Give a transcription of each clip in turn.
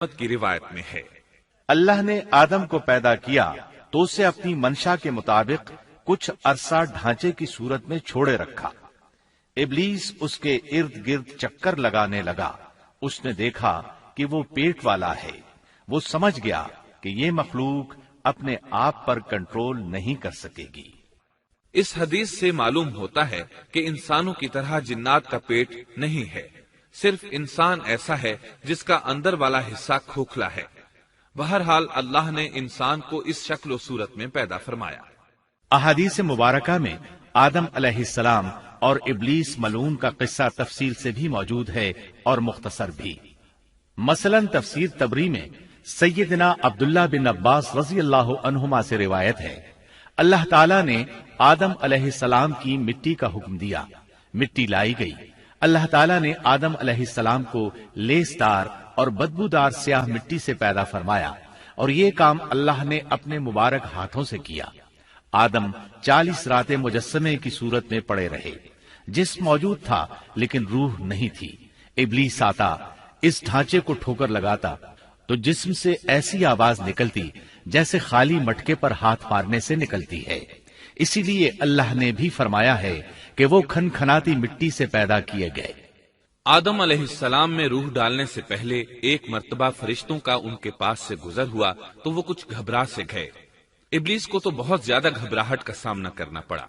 کی روایت میں ہے، اللہ نے آدم کو پیدا کیا تو اسے اپنی منشا کے مطابق کچھ عرصہ ڈھانچے کی صورت میں چھوڑے رکھا۔ ابلیس اس کے ارد گرد چکر لگانے لگا۔ اس نے دیکھا کہ وہ پیٹ والا ہے۔ وہ سمجھ گیا کہ یہ مخلوق اپنے آپ پر کنٹرول نہیں کر سکے گی۔ اس حدیث سے معلوم ہوتا ہے کہ انسانوں کی طرح جنات کا پیٹ نہیں ہے، صرف انسان ایسا ہے جس کا اندر والا حصہ کھوکھلا ہے۔ بہرحال اللہ نے انسان کو اس شکل و صورت میں پیدا فرمایا۔ احادیث مبارکہ میں آدم علیہ السلام اور ابلیس ملعون کا قصہ تفصیل سے بھی موجود ہے اور مختصر بھی۔ مثلا تفسیر تبری میں سیدنا عبداللہ بن عباس رضی اللہ عنہما سے روایت ہے، اللہ تعالیٰ نے آدم علیہ السلام کی مٹی کا حکم دیا، مٹی لائی گئی۔ اللہ تعالیٰ نے آدم علیہ السلام کو لیسدار اور بدبودار سیاہ مٹی سے پیدا فرمایا، اور یہ کام اللہ نے اپنے مبارک ہاتھوں سے کیا۔ آدم 40 راتیں مجسمے کی صورت میں پڑے رہے، جسم موجود تھا لیکن روح نہیں تھی۔ ابلیس آتا، اس ڈھانچے کو ٹھوکر لگاتا تو جسم سے ایسی آواز نکلتی جیسے خالی مٹکے پر ہاتھ مارنے سے نکلتی ہے۔ اسی لیے اللہ نے بھی فرمایا ہے کہ وہ کھنکھناتی مٹی سے پیدا کیے گئے۔ آدم علیہ السلام میں روح ڈالنے سے پہلے ایک مرتبہ فرشتوں کا ان کے پاس سے گزر ہوا تو وہ کچھ گھبرا سے گئے۔ ابلیس کو تو بہت زیادہ گھبراہٹ کا سامنا کرنا پڑا۔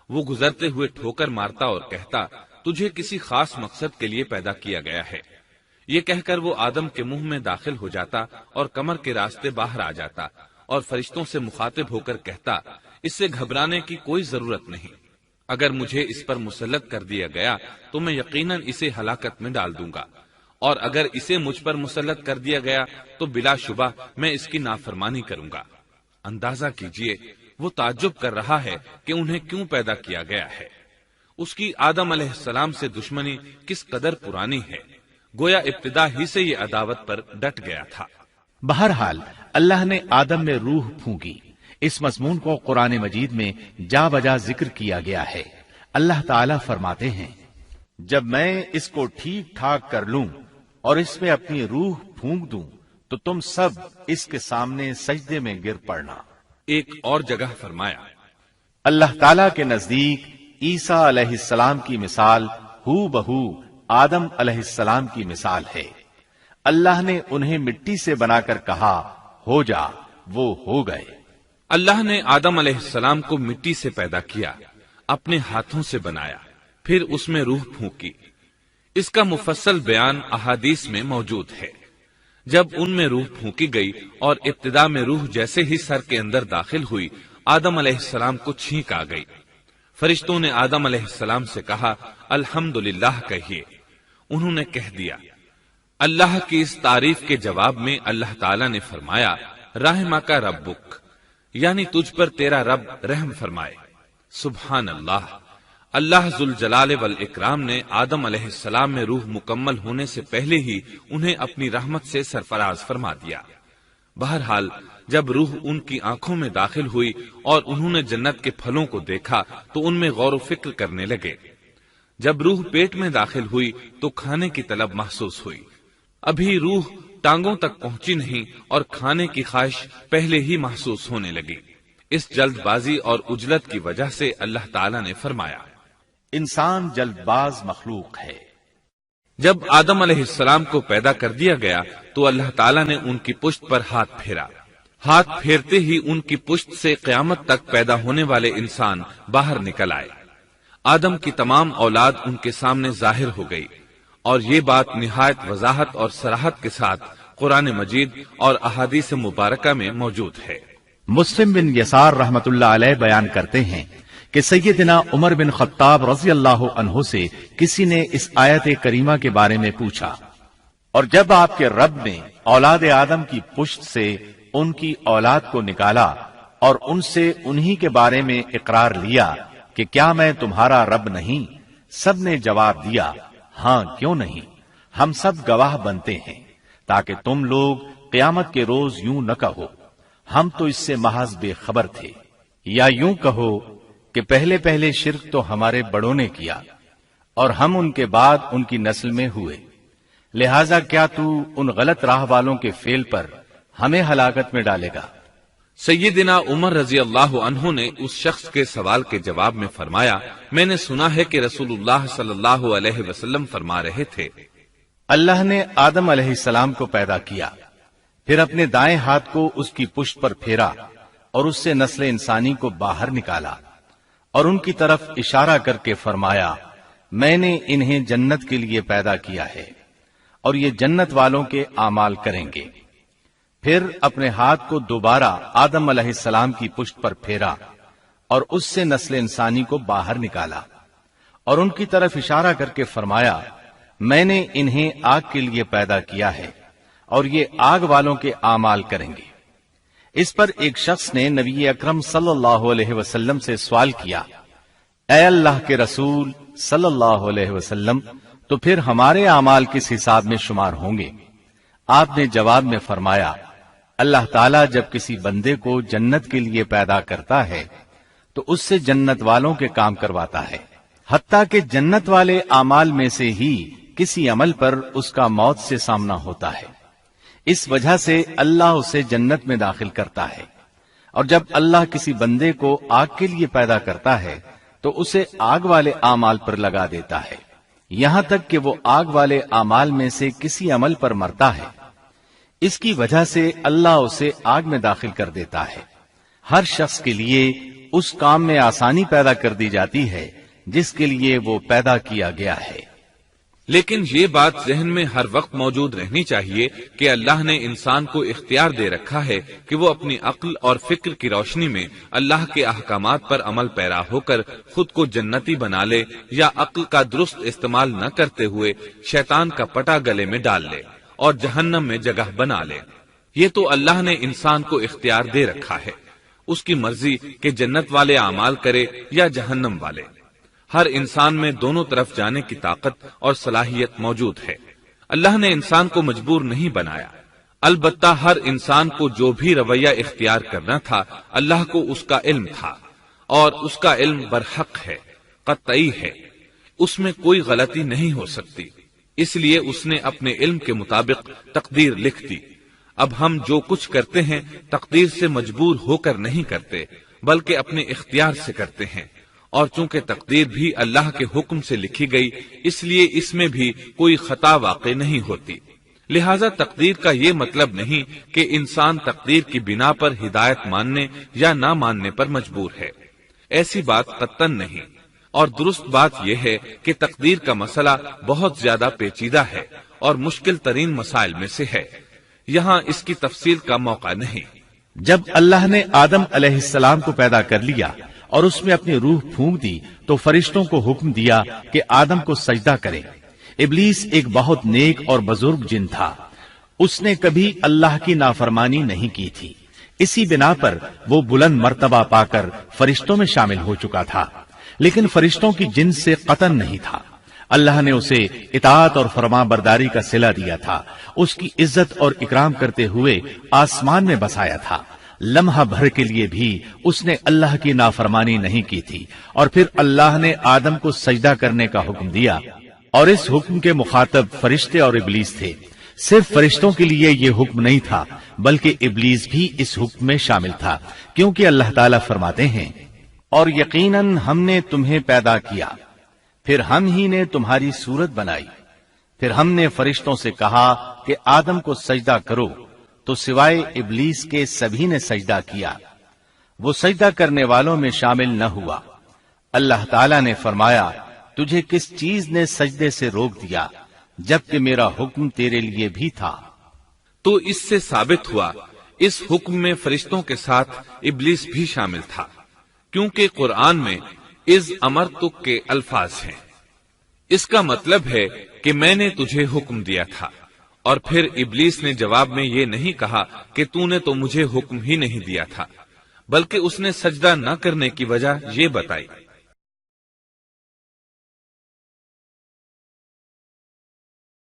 وہ گزرتے ہوئے ٹھوکر مارتا اور کہتا، تجھے کسی خاص مقصد کے لیے پیدا کیا گیا ہے۔ یہ کہہ کر وہ آدم کے منہ میں داخل ہو جاتا اور کمر کے راستے باہر آ جاتا اور فرشتوں سے مخاطب ہو کر کہتا، اس سے گھبرانے کی کوئی ضرورت نہیں۔ اگر مجھے اس پر مسلط کر دیا گیا تو میں یقیناً اسے ہلاکت میں ڈال دوں گا، اور اگر اسے مجھ پر مسلط کر دیا گیا تو بلا شبہ میں اس کی نافرمانی کروں گا۔ اندازہ کیجئے وہ تعجب کر رہا ہے کہ انہیں کیوں پیدا کیا گیا ہے۔ اس کی آدم علیہ السلام سے دشمنی کس قدر پرانی ہے، گویا ابتدا ہی سے یہ عداوت پر ڈٹ گیا تھا۔ بہرحال اللہ نے آدم میں روح پھونکی۔ اس مضمون کو قرآن مجید میں جا بجا ذکر کیا گیا ہے۔ اللہ تعالیٰ فرماتے ہیں، جب میں اس کو ٹھیک ٹھاک کر لوں اور اس میں اپنی روح پھونک دوں تو تم سب اس کے سامنے سجدے میں گر پڑنا۔ ایک اور جگہ فرمایا، اللہ تعالیٰ کے نزدیک عیسیٰ علیہ السلام کی مثال ہو بہو آدم علیہ السلام کی مثال ہے۔ اللہ نے انہیں مٹی سے بنا کر کہا، ہو جا، وہ ہو گئے۔ اللہ نے آدم علیہ السلام کو مٹی سے پیدا کیا، اپنے ہاتھوں سے بنایا، پھر اس میں روح پھونکی۔ اس کا مفصل بیان احادیث میں موجود ہے۔ جب ان میں روح پھونکی گئی اور ابتدا میں روح جیسے ہی سر کے اندر داخل ہوئی، آدم علیہ السلام کو چھینک آ گئی۔ فرشتوں نے آدم علیہ السلام سے کہا، الحمدللہ کہیے۔ انہوں نے کہہ دیا۔ اللہ کی اس تعریف کے جواب میں اللہ تعالیٰ نے فرمایا، رحمک ربک، یعنی تجھ پر تیرا رب رحم فرمائے۔ سبحان اللہ، اللہ ذوالجلال والاکرام نے آدم علیہ السلام میں روح مکمل ہونے سے پہلے ہی انہیں اپنی رحمت سے سرفراز فرما دیا۔ بہرحال جب روح ان کی آنکھوں میں داخل ہوئی اور انہوں نے جنت کے پھلوں کو دیکھا تو ان میں غور و فکر کرنے لگے۔ جب روح پیٹ میں داخل ہوئی تو کھانے کی طلب محسوس ہوئی۔ ابھی روح ٹانگوں تک پہنچی نہیں اور کھانے کی خواہش پہلے ہی محسوس ہونے لگی۔ اس جلد بازی اور عجلت کی وجہ سے اللہ تعالیٰ نے فرمایا، انسان جلد باز مخلوق ہے۔ جب آدم علیہ السلام کو پیدا کر دیا گیا تو اللہ تعالیٰ نے ان کی پشت پر ہاتھ پھیرا۔ ہاتھ پھیرتے ہی ان کی پشت سے قیامت تک پیدا ہونے والے انسان باہر نکل آئے۔ آدم کی تمام اولاد ان کے سامنے ظاہر ہو گئی، اور یہ بات نہایت وضاحت اور صراحت کے ساتھ قرآن مجید اور احادیث مبارکہ میں موجود ہے۔ مسلم بن یسار رحمت اللہ علیہ بیان کرتے ہیں کہ سیدنا عمر بن خطاب رضی اللہ عنہ سے کسی نے اس آیت کریمہ کے بارے میں پوچھا، اور جب آپ کے رب نے اولاد آدم کی پشت سے ان کی اولاد کو نکالا اور ان سے انہی کے بارے میں اقرار لیا کہ کیا میں تمہارا رب نہیں، سب نے جواب دیا، ہاں کیوں نہیں، ہم سب گواہ بنتے ہیں، تاکہ تم لوگ قیامت کے روز یوں نہ کہو ہم تو اس سے محض بے خبر تھے، یا یوں کہو کہ پہلے پہلے شرک تو ہمارے بڑوں نے کیا اور ہم ان کے بعد ان کی نسل میں ہوئے، لہذا کیا تو ان غلط راہ والوں کے فعل پر ہمیں ہلاکت میں ڈالے گا؟ سیدنا عمر رضی اللہ عنہ نے اس شخص کے سوال کے جواب میں فرمایا، میں نے سنا ہے کہ رسول اللہ صلی اللہ علیہ وسلم فرما رہے تھے، اللہ نے آدم علیہ السلام کو پیدا کیا، پھر اپنے دائیں ہاتھ کو اس کی پشت پر پھیرا اور اس سے نسل انسانی کو باہر نکالا اور ان کی طرف اشارہ کر کے فرمایا، میں نے انہیں جنت کے لیے پیدا کیا ہے اور یہ جنت والوں کے اعمال کریں گے۔ پھر اپنے ہاتھ کو دوبارہ آدم علیہ السلام کی پشت پر پھیرا اور اس سے نسل انسانی کو باہر نکالا اور ان کی طرف اشارہ کر کے فرمایا، میں نے انہیں آگ کے لیے پیدا کیا ہے اور یہ آگ والوں کے اعمال کریں گے۔ اس پر ایک شخص نے نبی اکرم صلی اللہ علیہ وسلم سے سوال کیا، اے اللہ کے رسول صلی اللہ علیہ وسلم، تو پھر ہمارے اعمال کس حساب میں شمار ہوں گے؟ آپ نے جواب میں فرمایا، اللہ تعالیٰ جب کسی بندے کو جنت کے لیے پیدا کرتا ہے تو اس سے جنت والوں کے کام کرواتا ہے، حتیٰ کہ جنت والے اعمال میں سے ہی کسی عمل پر اس کا موت سے سامنا ہوتا ہے، اس وجہ سے اللہ اسے جنت میں داخل کرتا ہے، اور جب اللہ کسی بندے کو آگ کے لیے پیدا کرتا ہے تو اسے آگ والے اعمال پر لگا دیتا ہے، یہاں تک کہ وہ آگ والے اعمال میں سے کسی عمل پر مرتا ہے، اس کی وجہ سے اللہ اسے آگ میں داخل کر دیتا ہے۔ ہر شخص کے لیے اس کام میں آسانی پیدا کر دی جاتی ہے جس کے لیے وہ پیدا کیا گیا ہے۔ لیکن یہ بات ذہن میں ہر وقت موجود رہنی چاہیے کہ اللہ نے انسان کو اختیار دے رکھا ہے کہ وہ اپنی عقل اور فکر کی روشنی میں اللہ کے احکامات پر عمل پیرا ہو کر خود کو جنتی بنا لے، یا عقل کا درست استعمال نہ کرتے ہوئے شیطان کا پٹا گلے میں ڈال لے اور جہنم میں جگہ بنا لے۔ یہ تو اللہ نے انسان کو اختیار دے رکھا ہے، اس کی مرضی کہ جنت والے اعمال کرے یا جہنم والے۔ ہر انسان میں دونوں طرف جانے کی طاقت اور صلاحیت موجود ہے۔ اللہ نے انسان کو مجبور نہیں بنایا، البتہ ہر انسان کو جو بھی رویہ اختیار کرنا تھا اللہ کو اس کا علم تھا، اور اس کا علم برحق ہے، قطعی ہے، اس میں کوئی غلطی نہیں ہو سکتی، اس لیے اس نے اپنے علم کے مطابق تقدیر لکھ دی۔ اب ہم جو کچھ کرتے ہیں تقدیر سے مجبور ہو کر نہیں کرتے، بلکہ اپنے اختیار سے کرتے ہیں، اور چونکہ تقدیر بھی اللہ کے حکم سے لکھی گئی اس لیے اس میں بھی کوئی خطا واقع نہیں ہوتی۔ لہذا تقدیر کا یہ مطلب نہیں کہ انسان تقدیر کی بنا پر ہدایت ماننے یا نہ ماننے پر مجبور ہے، ایسی بات قطعاً نہیں۔ اور درست بات یہ ہے کہ تقدیر کا مسئلہ بہت زیادہ پیچیدہ ہے اور مشکل ترین مسائل میں سے ہے، یہاں اس کی تفصیل کا موقع نہیں۔ جب اللہ نے آدم علیہ السلام کو پیدا کر لیا اور اس میں اپنی روح پھونک دی تو فرشتوں کو حکم دیا کہ آدم کو سجدہ کرے۔ ابلیس ایک بہت نیک اور بزرگ جن تھا، اس نے کبھی اللہ کی نافرمانی نہیں کی تھی، اسی بنا پر وہ بلند مرتبہ پا کر فرشتوں میں شامل ہو چکا تھا، لیکن فرشتوں کی جنس سے قطعاً نہیں تھا۔ اللہ نے اسے اطاعت اور فرما برداری کا صلہ دیا تھا، اس کی عزت اور اکرام کرتے ہوئے آسمان میں بسایا تھا، لمحہ بھر کے لیے بھی اس نے اللہ کی نافرمانی نہیں کی تھی، اور پھر اللہ نے آدم کو سجدہ کرنے کا حکم دیا، اور اس حکم کے مخاطب فرشتے اور ابلیس تھے۔ صرف فرشتوں کے لیے یہ حکم نہیں تھا بلکہ ابلیس بھی اس حکم میں شامل تھا، کیونکہ اللہ تعالیٰ فرماتے ہیں، اور یقیناً ہم نے تمہیں پیدا کیا، پھر ہم ہی نے تمہاری صورت بنائی، پھر ہم نے فرشتوں سے کہا کہ آدم کو سجدہ کرو، تو سوائے ابلیس کے سبھی نے سجدہ کیا، وہ سجدہ کرنے والوں میں شامل نہ ہوا۔ اللہ تعالیٰ نے فرمایا، تجھے کس چیز نے سجدے سے روک دیا جبکہ میرا حکم تیرے لیے بھی تھا؟ تو اس سے ثابت ہوا اس حکم میں فرشتوں کے ساتھ ابلیس بھی شامل تھا، کیونکہ قرآن میں اذ امرتک کے الفاظ ہیں۔ اس کا مطلب ہے کہ میں نے تجھے حکم دیا تھا، اور پھر ابلیس نے جواب میں یہ نہیں کہا کہ تو نے تو مجھے حکم ہی نہیں دیا تھا، بلکہ اس نے سجدہ نہ کرنے کی وجہ یہ بتائی۔